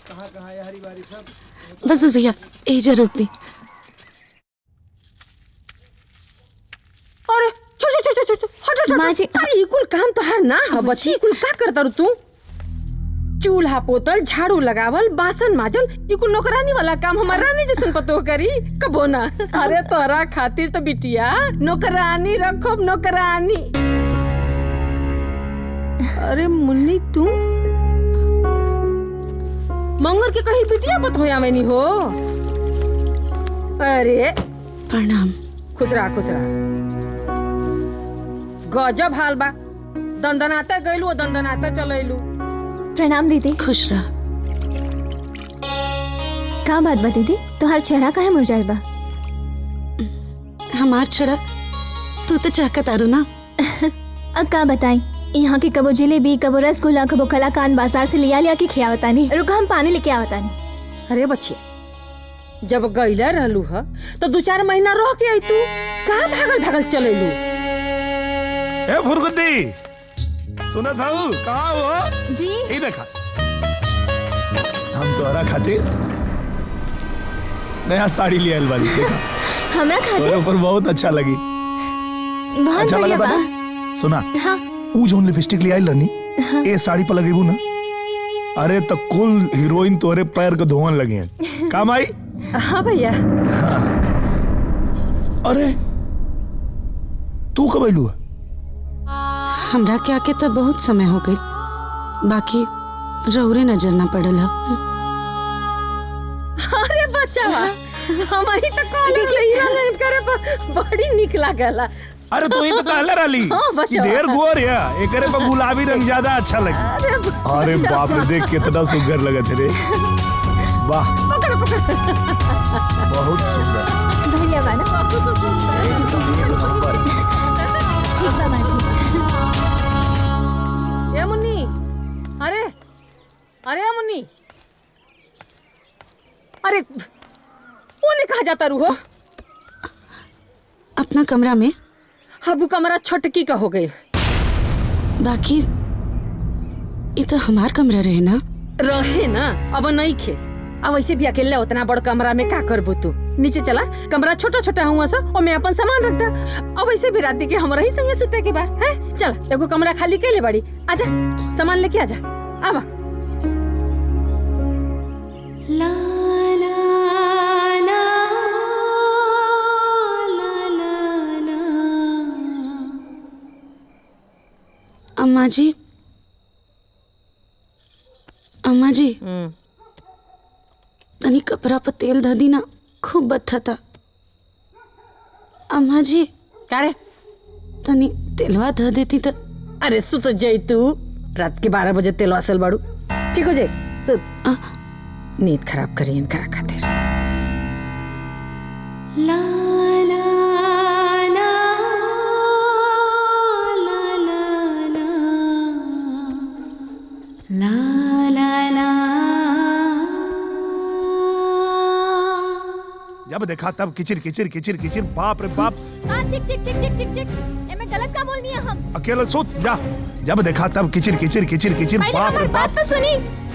कहाँ है हरी बारी सब? बस बस भैया यही रोक दी। अरे हट माँ जी। अरे कुल काम तो है ना बच्ची, कुल का करता रू तू? चूल्हा पोतल, झाड़ू लगावल, बासन माजल, ये कुल नौकरानी वाला काम हमारा रानी जैसन पतो करी कबो ना। अरे तोरा खातिर तो बिटिया नौकरानी रखो, नौकरानी। अरे मुन्नी तू मंगर के कहीं बिटिया पत होया में नहीं हो? अरे प्रणाम। खुश रहा। गजब हाल बा, दंदनाते गइलू दंदनाते चलैलू। प्रणाम दीदी। खुश रह। का बात बा दीदी, तोहार चेहरा काहे मुरझाइल बा? हमार छड़ा तू तो चाहत आरू ना। अब का बताई, यहाँ की कबो जिलेबी, कबो रसगुल्ला, कबो कलाकान बाजार से लिया के खियावतानी। रुका हम पानी लेके आवतानी। अरे बच्चे, जब गइला रहलू ह तो 2-4 महीना रह के आई तू, का भागल चलैलू? ए फुरगुद्दी, सुना था कहाँ हो? जी ये देखा, हम तोहरा खातिर नया साड़ी ले आइल बानी। देखा हमरा तोरे खातिर ऊपर बहुत अच्छा लगी। बहुत अच्छा बढ़िया लगा बा। था? सुना, हाँ ऊ जोन लिपस्टिक ले आइल रहनी, ए साड़ी पर लगेबू ना, अरे तो कुल हीरोइन तोरे पैर के धोवन लगे हैं। काम आई? हाँ भैया। अरे तू कब आइलू? हमरा के आके तो बहुत समय हो गई, बाकी रौरे नजर ना पड़ल। अरे बच्चा हमारी तो कॉलेज में करे बड़ी निक लागला। अरे तू ही तो कहले रहली हाँ, बच्चा। कि ढेर गोर है, एकरे पर गुलाबी रंग ज्यादा अच्छा लगे। अरे बाप रे, देख कितना सुंदर लगत रे। वाह, पकड़ बहुत सुंदर। बढ़िया बा ना? ठीक बा बाजी। ए मुन्नी, अरे मुन्नी, अरे ओने कहा जाता रू हो? अपना कमरा में। हबू कमरा छोटकी का हो गई। बाकी ये तो हमार कमरा रहे ना। अब नहीं खे। अब ऐसे भी अकेले उतना बड़ कमरा में का करबू तू? नीचे चला, कमरा छोटा हुआ सा और मैं अपन सामान रख दा। अब ऐसे भी रात के हमरा ही संगे सुते के बा है। चल एगो कमरा खाली के ले बड़ी, आजा सामान लेके आजा। आवा। ला ला ला ला ला ला। अम्मा जी, तनी कपड़ा पर तेल ध दी ना, खूब बत्था था। अम्मा जी, का रे? तनी तेलवा ध देती तो। अरे सुत जाई तू, रात के 12 बजे तेल वासल बाड़ू। ठीक हो जाए, सुत। नींद खराब करी इनकरा खातिर। ला ला ला ला ला ला ला ला। जब देखा तब किचिर, बाप रे बाप। चिक एमे गलत का बोलनी है हम? अकेला सोच जा। जब देखा तब किचिर, बाप रे बाप। तो सुनी,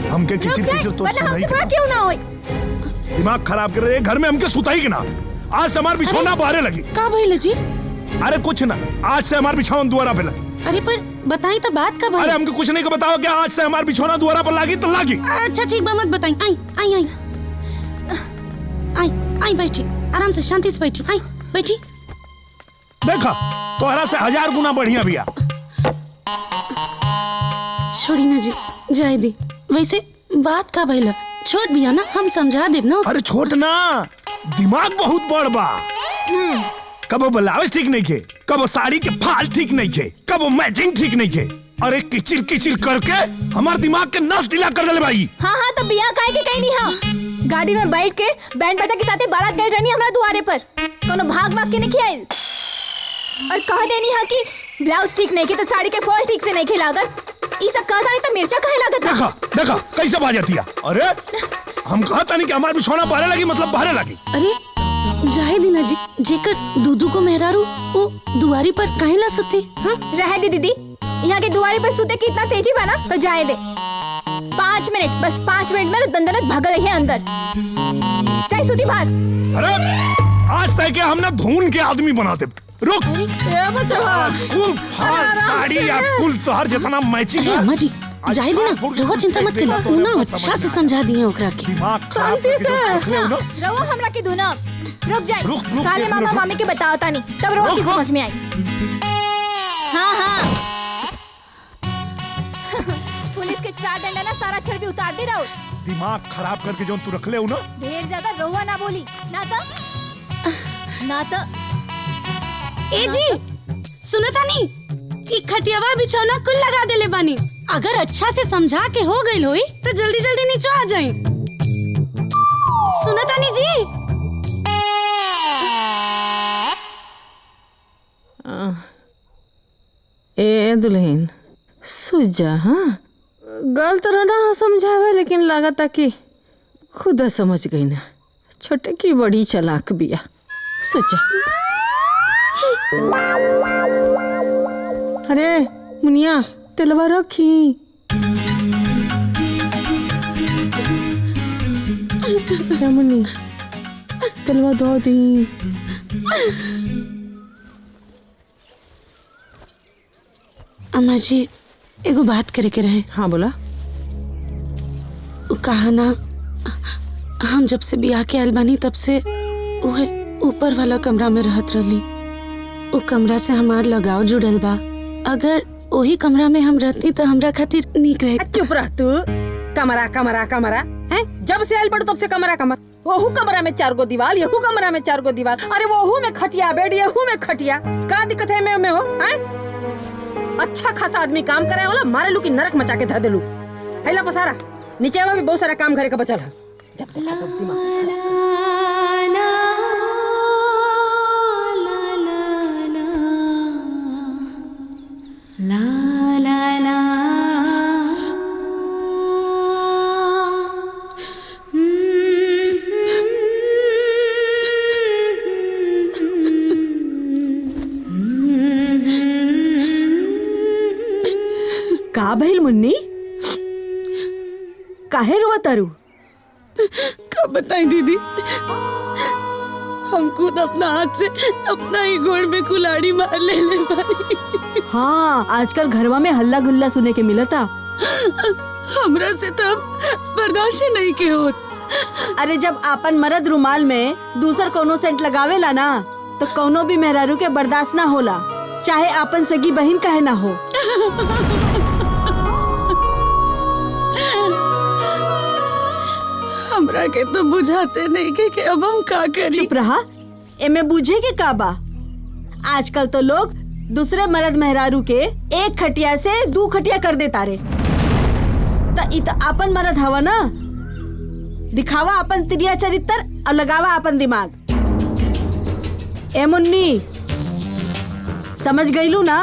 हमके किचिर तो सुनाई के क्यों ना होई? दिमाग खराब कर रहे घर में, हमके सुताई के ना। आज से हमार बिछौना बाहर लगी। का भइल जी? अरे कुछ ना, आज से हमार बिछौना द्वारा पे लगी। अरे पर बताई तो बात का अरे हमके कुछ नहीं को बताओ कि आज से हमार बिछौना द्वारा पर लगी तो लगी। अच्छा ठीक बा, मत बताई। आई बैठी, आराम से शांति से बैठी। आई बैठी। देखा तोहरा से 1000 गुना बढ़िया बिया। छोड़ी ना जी, जाए दी। वैसे बात का भइल, छोट बिया ना, हम समझा देब ना। अरे छोट ना, दिमाग बहुत बड़ बा। कबो ब्लाउज ठीक नहीं खे, कबो साड़ी के फाल ठीक नहीं खे, कबो मैचिंग ठीक नहीं खे। अरे किचिर करके हमार दिमाग के नस ढीला कर देले भाई। हाँ तो बिया काहे के कहीं नहीं। हाँ गाड़ी में बैठ के बैंड बाजा के साथे बारात गई रहनी हमरा दुआरे पर। कोनो भाग के नहीं खियाइल और कह देनी है कि ब्लाउज ठीक नहीं की तो साड़ी के फॉल ठीक से नहीं खिलागत। ई सब कह दानी तो मिर्चा काहे लागत? देखा कैसे बाजती है। अरे हम कहता नहीं कि हमार बिछौना बाहर लगी मतलब बाहर लगी। अरे जाए दीना जी, जेकर दूधू को मेहरारू वो दुआरी पर काहे ला सकते? हाँ रह दे दीदी, यहाँ के दुआरे पर सुते की इतना तेजी बना तो जाए दे। 5 मिनट, बस 5 मिनट में दंदनत भाग रही है अंदर। चाय सूती बाहर। अरे आज तय के हम ना धून के आदमी बनाते। रुक ए बचवा कुल फाल साड़ी या कुल तोहर जितना मैचिंग अरे अम्मा जी जाए देना, रहुआ चिंता मत करिए, ना अच्छा से समझा दिए ओकरा के। दिमाग खराब शांति से। करके जो रख ले हो ना। रहो हमरा की धुना। रुक जाए। रुक, काले एक मामा मिनट, मामी के बताओ नहीं, तब रहो की रुक। समझ में आई। हाँ हाँ। पुलिस के 4 डंडा ना सारा चर्बी उतार दे रहो। दिमाग खराब करके जो तू रख ले हो ना। ढेर ज्यादा रहुआ ना बोली ना तो ए जी सुनता नहीं कि खटियावा बिछौना कुल लगा देले बानी, अगर अच्छा से समझा के हो गई होई तो जल्दी जल्दी नीचे आ जाई। सुनता नहीं जी। ए दुल्हन सुजा, हाँ गलत ना समझावे, लेकिन लागता कि खुद समझ गई ना। छोटे की बड़ी चालाक बिया। सोचा अरे मुनिया तेलवा रखी। क्या मुनी तेलवा दो दी। अम्मा जी एगो बात करे के रहे। हाँ बोला। उ कहा ना हम जब से बियाह के आयल बानी तब से उहे ऊपर वाला कमरा में रहत रहली। उ कमरा से हमार लगाव जुड़ल बा, अगर वही कमरा में हम रहती तो हमरा खातिर नीक रहे। चुप रह तू। कमरा कमरा कमरा है, जब से आयल पड़ो तब से कमरा कमरा। वहू कमरा में 4 गो दीवार, यहू कमरा में 4 गो दीवार। अरे वहू में खटिया बेड, यहू में खटिया। का दिक्कत है में हो? अच्छा खासा आदमी काम करे वाला मारे लू की नरक मचा के धर देलू। हैला पसारा नीचे में भी बहुत सारा काम करे का बचल है। जब देखा तब दिमाग। का भइल मुन्नी? काहे रोवा तारू? कब बताएं दीदी, हम खुद अपना हाथ से अपना ही गोड़ में कुल्हाड़ी मार ले बानी। हाँ आजकल घरवा में हल्ला गुल्ला सुने के मिलता। हमरा से तो अब बर्दाश्त नहीं के होत। अरे जब आपन मर्द रुमाल में दूसर कोनो सेंट लगावेला ना तो कोनो भी मेहरारू के बर्दाश्त ना होला, चाहे आपन सगी बहन काहे ना हो। हमरा के तो बुझाते नहीं के अब हम का करी। चुप रहा, एमे बुझे के का बा। आजकल तो लोग दूसरे मर्द मेहरारू के एक खटिया से 2 खटिया कर देता रे। त इत आपन मर्द हवा ना, दिखावा अपन तिरिया चरित्र और लगावा अपन दिमाग। ए मुन्नी समझ गईलू ना?